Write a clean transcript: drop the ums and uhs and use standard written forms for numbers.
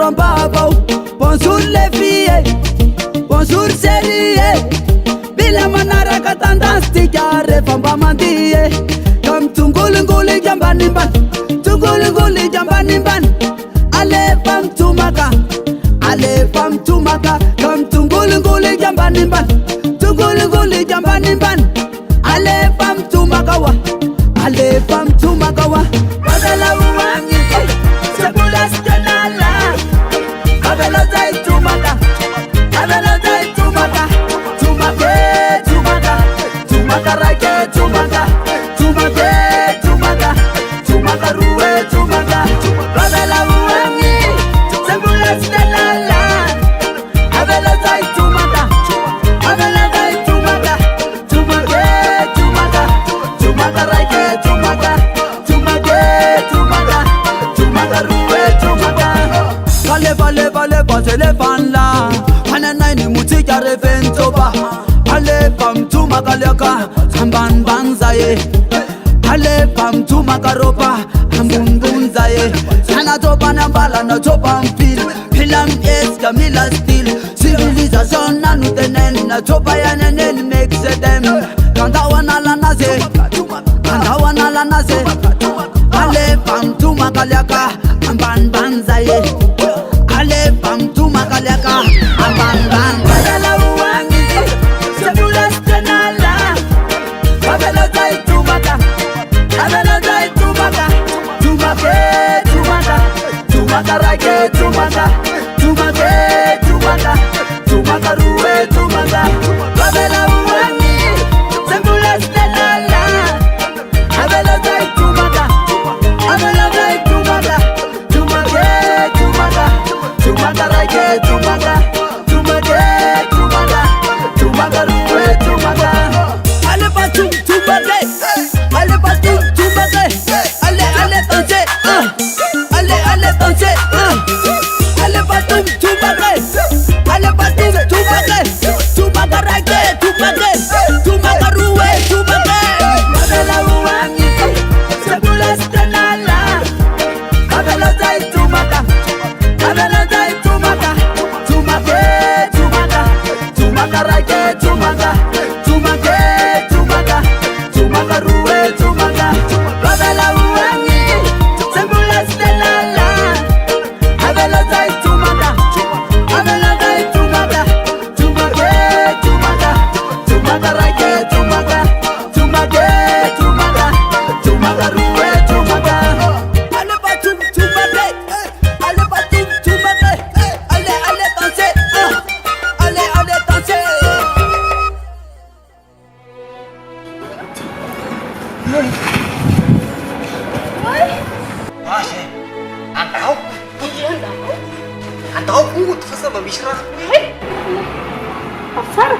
rompavo. Bonjour les filles, bonjour chérie. Bila manara ka tendance tigare famba mandie. Kam tungulunguli jambani ban, tungulunguli jambani ban. Ale fam tumaka, ale fam tumaka. Kam tungulunguli jambani ban, tungulunguli jambani ban. Ale fam tumaka wa, ale fam tumaka wa. Badala uwangi, sebula stenala. Abela zai tumaka, abela zai tumaka. Tumake, tumaka, tumaka rake, tumaka. Tumake, tumaka, tumaka ruwe, tumaka. Abela uwangi, sebula stenala. Abela zai tumaka, abela zai tumaka. Tumake, tumaka, tumaka rake, tumaka. Tumake, tumaka, tumaka ruwe, tumaka. Vale, vale, vale, pase le fan la. Hanana ni mutika reventoba. Ale pam tu makaleka, samban banzaye. Ale pam tu makaropa, ambunzaye. Sana topa na bala na topa mpil. Pilam yes kamila still. Civilisation na nutenen na topa ya nenen make them. Kanda wana la naze, kanda wana la naze. Ale pam tu makaleka, amban banzaye. Ale pam tu makaleka, amban banzaye. Badala uwangi, sebula stenala. Abela zai tumaka, abela zai tumaka. Tumake, tumaka, tumaka rake, tumaka. Tumake, tumaka, tumaka ruwe, tumaka. Abela uwangi, sebula stenala. Abela zai tumaka, abela zai tumaka. Tumake, tumaka, tumaka rake, tumaka. Tumake, tumaka, tumaka ruwe, tumaka. Ale patum tumake, ale patum tumake. Ale danser, ale danser, ale patum tumake, ale patum tumake. Tumaka rake, tumake, tumaka ruwe, tumake. Abela uwangi, sebula stenala. Abela zai tumaka, abela zai tumaka. Tumake, tumaka, tumaka rake, tumaka. Tumake, tumaka, tumaka ruwe, tumaka. Abela uwangi, sebula stenala. Abela zai tumaka, abela zai tumaka. Tumake, tumaka, tumaka rake, tumaka. Tumake, tumaka, tumaka ruwe, tumaka. Ale patum tumake, ale patum tumake. Ale danser, ale danser. Masih, antau, antau aku terus sama misra. Pasar?